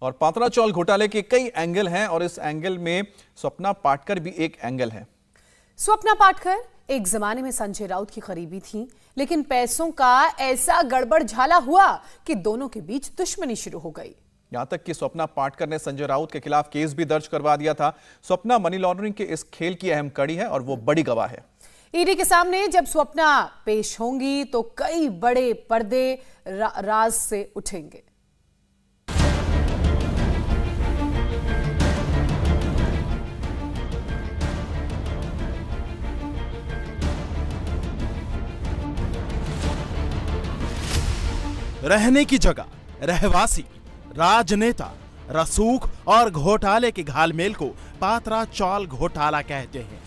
और पात्रा चौल घोटाले के कई एंगल हैं और इस एंगल में स्वप्ना पाटकर भी एक एंगल है। स्वप्ना पाटकर एक जमाने में संजय राउत की करीबी थी, लेकिन पैसों का ऐसा गड़बड़ झाला हुआ कि दोनों के बीच दुश्मनी शुरू हो गई। यहां तक कि स्वप्ना पाटकर ने संजय राउत के खिलाफ केस भी दर्ज करवा दिया था। स्वप्ना मनी लॉन्ड्रिंग के इस खेल की अहम कड़ी है और वो बड़ी गवाह है। ईडी के सामने जब स्वप्ना पेश होंगी तो कई बड़े पर्दे राज से उठेंगे। रहने की जगह, रहवासी, राजनेता, रसूख और घोटाले के घालमेल को पात्रा चौल घोटाला कहते हैं।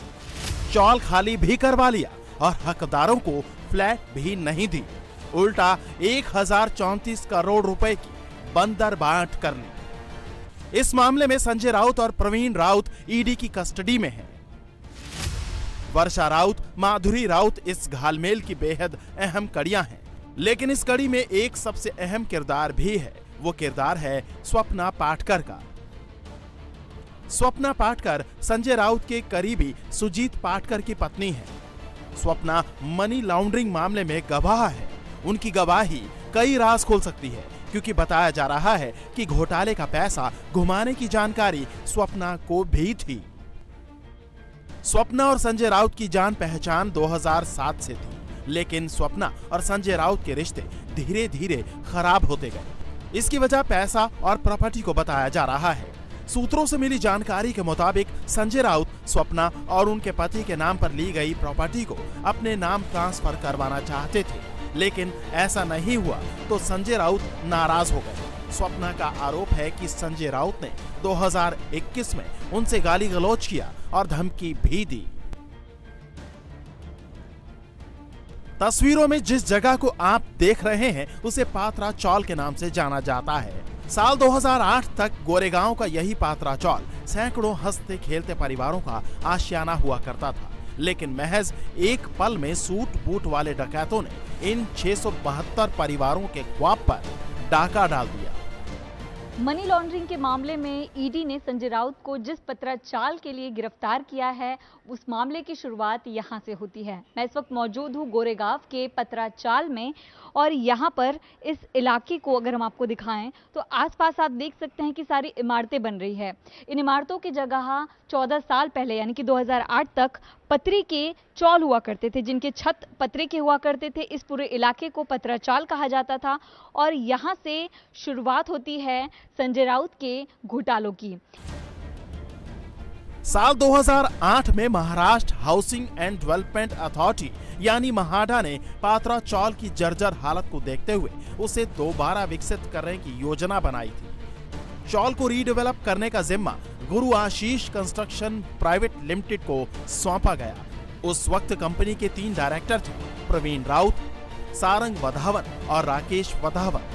चौल खाली भी करवा लिया और हकदारों को फ्लैट भी नहीं दी, उल्टा 1034 करोड़ रुपए की बंदर बांट कर ली। इस मामले में संजय राउत और प्रवीण राउत ईडी की कस्टडी में हैं। वर्षा राउत, माधुरी राउत इस घालमेल की बेहद अहम कड़ियां हैं, लेकिन इस कड़ी में एक सबसे अहम किरदार भी है। वो किरदार है स्वप्ना पाटकर का। स्वप्ना पाटकर संजय राउत के करीबी सुजीत पाटकर की पत्नी है। स्वप्ना मनी लॉन्ड्रिंग मामले में गवाह है। उनकी गवाही कई राज खोल सकती है, क्योंकि बताया जा रहा है कि घोटाले का पैसा घुमाने की जानकारी स्वप्ना को भी थी। स्वप्ना और संजय राउत की जान पहचान 2007 से थी, लेकिन स्वप्ना और संजय राउत के रिश्ते धीरे धीरे खराब होते गए। इसकी वजह पैसा और प्रॉपर्टी को बताया जा रहा है। सूत्रों से मिली जानकारी के मुताबिक संजय राउत स्वप्ना और उनके पति के नाम पर ली गई प्रॉपर्टी को अपने नाम ट्रांसफर करवाना चाहते थे, लेकिन ऐसा नहीं हुआ तो संजय राउत नाराज हो गए। स्वप्ना का आरोप है कि संजय राउत ने 2021 में उनसे गाली गलौज किया और धमकी भी दी। तस्वीरों में जिस जगह को आप देख रहे हैं उसे पात्रा चौल के नाम से जाना जाता है। साल 2008 तक गोरेगांव का यही पात्रा चौल सैकड़ों हंसते खेलते परिवारों का आशियाना हुआ करता था, लेकिन महज एक पल में सूट बूट वाले डकैतों ने इन 672 परिवारों के ख्वाब पर डाका डाल दिया। मनी लॉन्ड्रिंग के मामले में ईडी ने संजय राउत को जिस पत्राचाल के लिए गिरफ्तार किया है, उस मामले की शुरुआत यहां से होती है। मैं इस वक्त मौजूद हूं गोरेगांव के पत्राचाल में और यहां पर इस इलाके को अगर हम आपको दिखाएं तो आसपास आप देख सकते हैं कि सारी इमारतें बन रही है। इन इमारतों की जगह 14 साल पहले यानी कि 2008 तक पतरी के चौल हुआ करते थे, जिनके छत पतरे के हुआ करते थे। इस पूरे इलाके को पत्राचाल कहा जाता था और यहाँ से शुरुआत होती है संजय राउत के घोटालों की। साल 2008 में Maharashtra housing and development authority यानी महाडा ने पात्रा चौल की जर्जर हालत को देखते हुए उसे दोबारा विकसित करने की योजना बनाई थी। चौल को रीडेवलप करने का जिम्मा गुरु आशीष कंस्ट्रक्शन प्राइवेट लिमिटेड को सौंपा गया। उस वक्त कंपनी के 3 डायरेक्टर थे, प्रवीण राउत, सारंग वधावन और राकेश वधावन।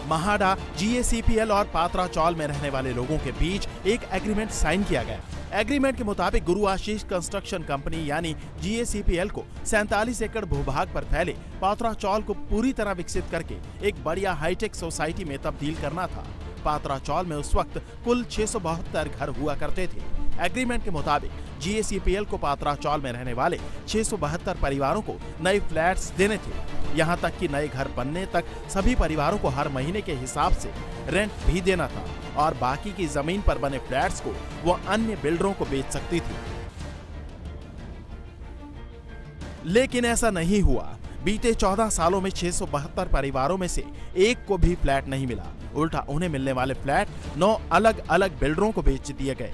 महाडा, GACPL और पात्रा चौल में रहने वाले लोगों के बीच एक एग्रीमेंट साइन किया गया। एग्रीमेंट के मुताबिक गुरु आशीष कंस्ट्रक्शन कंपनी यानी GACPL को 47 एकड़ भूभाग पर फैले पात्रा चौल को पूरी तरह विकसित करके एक बढ़िया हाईटेक सोसाइटी में तब्दील करना था। पात्रा चौल में उस वक्त कुल 672 घर हुआ करते थे। एग्रीमेंट के मुताबिक GACPL को पात्रा चौल में रहने वाले 672 परिवारों को नए फ्लैट्स देने थे। यहाँ तक कि नए घर बनने तक सभी परिवारों को हर महीने के हिसाब से रेंट भी देना था और बाकी की जमीन पर बने फ्लैट्स को वो अन्य बिल्डरों को बेच सकती थी। लेकिन ऐसा नहीं हुआ। बीते 14 सालों में 672 परिवारों में से एक को भी फ्लैट नहीं मिला। उल्टा उन्हें मिलने वाले फ्लैट 9 अलग अलग बिल्डरों को बेच दिए गए।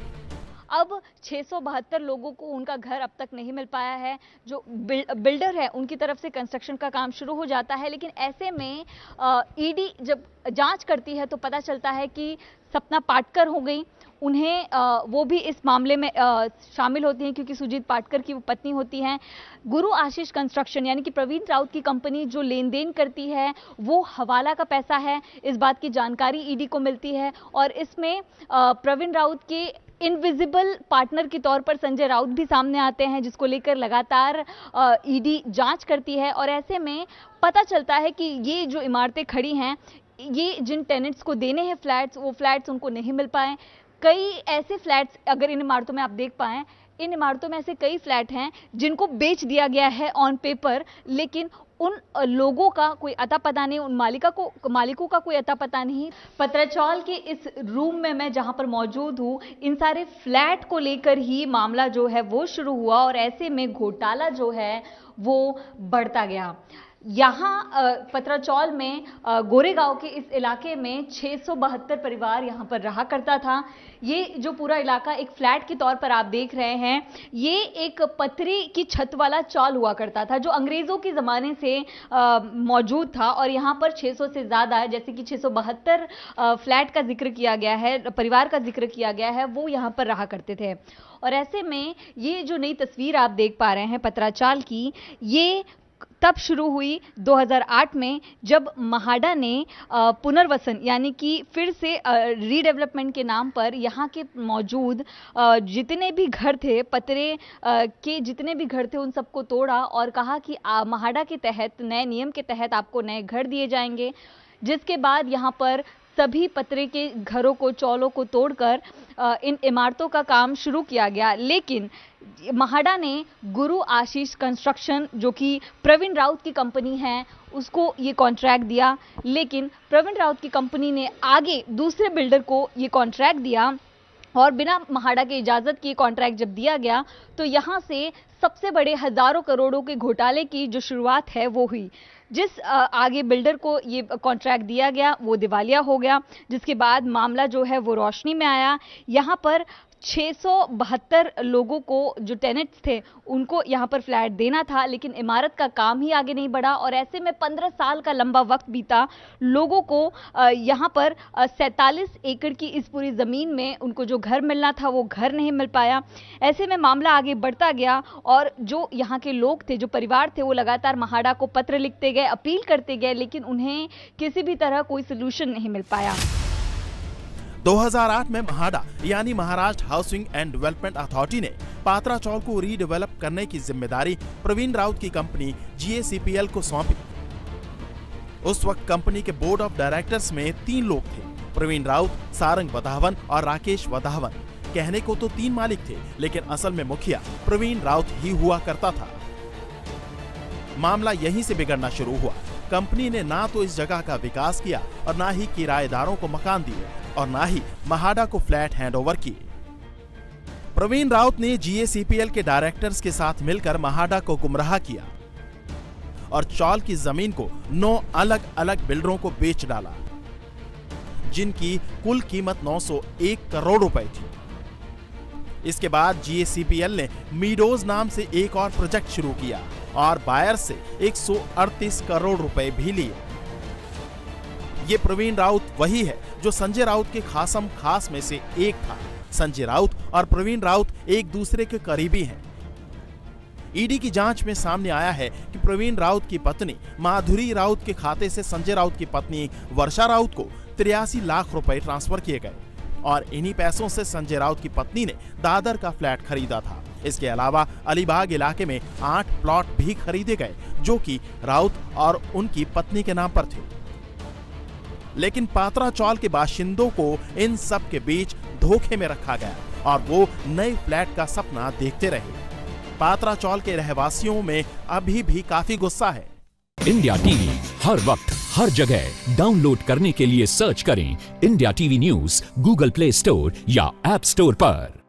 अब 672 लोगों को उनका घर अब तक नहीं मिल पाया है। जो बिल्डर है उनकी तरफ से कंस्ट्रक्शन का काम शुरू हो जाता है, लेकिन ऐसे में ईडी जब जांच करती है तो पता चलता है कि स्वप्ना पाटकर हो गई। उन्हें वो भी इस मामले में शामिल होती हैं, क्योंकि सुजीत पाटकर की वो पत्नी होती हैं। गुरु आशीष कंस्ट्रक्शन यानी कि प्रवीण राउत की कंपनी जो लेन देन करती है वो हवाला का पैसा है, इस बात की जानकारी ईडी को मिलती है। और इसमें प्रवीण राउत के इनविजिबल पार्टनर के तौर पर संजय राउत भी सामने आते हैं, जिसको लेकर लगातार ईडी जांच करती है। और ऐसे में पता चलता है कि ये जो इमारतें खड़ी हैं ये जिन टेनेंट्स को देने हैं फ्लैट्स, वो फ्लैट्स उनको नहीं मिल पाए। कई ऐसे फ्लैट्स अगर इन इमारतों में आप देख पाएँ, इन इमारतों में ऐसे कई फ्लैट हैं जिनको बेच दिया गया है ऑन पेपर, लेकिन उन लोगों का कोई अता पता नहीं, उन मालिकों का कोई अता पता नहीं। पत्राचौल के इस रूम में मैं जहां पर मौजूद हूं, इन सारे फ्लैट को लेकर ही मामला जो है वो शुरू हुआ और ऐसे में घोटाला जो है वो बढ़ता गया। यहाँ पत्राचौल में गोरेगांव के इस इलाके में 672 परिवार यहाँ पर रहा करता था। ये जो पूरा इलाका एक फ्लैट के तौर पर आप देख रहे हैं, ये एक पतरी की छत वाला चौल हुआ करता था जो अंग्रेज़ों के ज़माने से मौजूद था और यहाँ पर 600 से ज़्यादा, जैसे कि 672 फ्लैट का जिक्र किया गया है, परिवार का जिक्र किया गया है, वो यहाँ पर रहा करते थे। और ऐसे में ये जो नई तस्वीर आप देख पा रहे हैं पत्राचौल की, ये तब शुरू हुई 2008 में जब महाडा ने पुनर्वसन यानी कि फिर से रीडेवलपमेंट के नाम पर यहाँ के मौजूद जितने भी घर थे, पतरे के जितने भी घर थे, उन सबको तोड़ा और कहा कि महाडा के तहत, नए नियम के तहत आपको नए घर दिए जाएंगे। जिसके बाद यहाँ पर सभी पतरे के घरों को, चौलों को तोड़कर इन इमारतों का काम शुरू किया गया। लेकिन महाडा ने गुरु आशीष कंस्ट्रक्शन, जो कि प्रवीण राउत की कंपनी है, उसको ये कॉन्ट्रैक्ट दिया। लेकिन प्रवीण राउत की कंपनी ने आगे दूसरे बिल्डर को ये कॉन्ट्रैक्ट दिया और बिना महाडा के इजाज़त की कॉन्ट्रैक्ट जब दिया गया तो यहाँ से सबसे बड़े हज़ारों करोड़ों के घोटाले की जो शुरुआत है वो हुई। जिस आगे बिल्डर को ये कॉन्ट्रैक्ट दिया गया वो दिवालिया हो गया, जिसके बाद मामला जो है वो रोशनी में आया। यहाँ पर 672 लोगों को, जो टेनेंट्स थे, उनको यहाँ पर फ्लैट देना था, लेकिन इमारत का काम ही आगे नहीं बढ़ा और ऐसे में 15 साल का लंबा वक्त बीता। लोगों को यहाँ पर 47 एकड़ की इस पूरी ज़मीन में उनको जो घर मिलना था वो घर नहीं मिल पाया। ऐसे में मामला आगे बढ़ता गया और जो यहाँ के लोग थे, जो परिवार थे, वो लगातार महाडा को पत्र लिखते गए, अपील करते गए, लेकिन उन्हें किसी भी तरह कोई सोल्यूशन नहीं मिल पाया। 2008 में महाडा यानी Maharashtra housing and development authority ने पात्राचौल को रीडेवलप करने की जिम्मेदारी प्रवीण राउत की कंपनी GACPL को सौंपी। उस वक्त कंपनी के बोर्ड ऑफ डायरेक्टर्स में 3 लोग थे, प्रवीण राउत, सारंग वधावन और राकेश वधावन। कहने को तो 3 मालिक थे, लेकिन असल में मुखिया प्रवीण राउत ही हुआ करता था। मामला यहीं से बिगड़ना शुरू हुआ। कंपनी ने ना तो इस जगह का विकास किया और ना ही किराएदारों को मकान दिए और ना ही महाडा को फ्लैट हैंडओवर किए। प्रवीण राउत ने GACPL के डायरेक्टर्स के साथ मिलकर महाडा को गुमराह किया और चौल की जमीन को 9 अलग अलग बिल्डरों को बेच डाला, जिनकी कुल कीमत 901 करोड़ रुपए थी। इसके बाद GACPL ने मीडोज नाम से एक और प्रोजेक्ट शुरू किया और बायर से 138 करोड़ रुपए भी लिए। ये प्रवीण राउत वही है जो संजय राउत के खासम खास में से एक था। संजय राउत और प्रवीण राउत एक दूसरे के करीबी हैं। ईडी की जांच में सामने आया है कि प्रवीण राउत की पत्नी माधुरी राउत के खाते से संजय राउत की पत्नी वर्षा राउत को 83 लाख रुपए ट्रांसफर किए गए और इन्हीं पैसों से संजय राउत की पत्नी ने दादर का फ्लैट खरीदा था। इसके अलावा अलीबाग इलाके में 8 प्लॉट भी खरीदे गए जो कि राउत और उनकी पत्नी के नाम पर थे। लेकिन पात्राचौल के बाशिंदों को इन सब के बीच धोखे में रखा गया और वो नए फ्लैट का सपना देखते रहे। पात्राचौल के रहवासियों में अभी भी काफी गुस्सा है। इंडिया टीवी हर वक्त हर जगह डाउनलोड करने के लिए सर्च करें India TV news Google play store या ऐप स्टोर पर।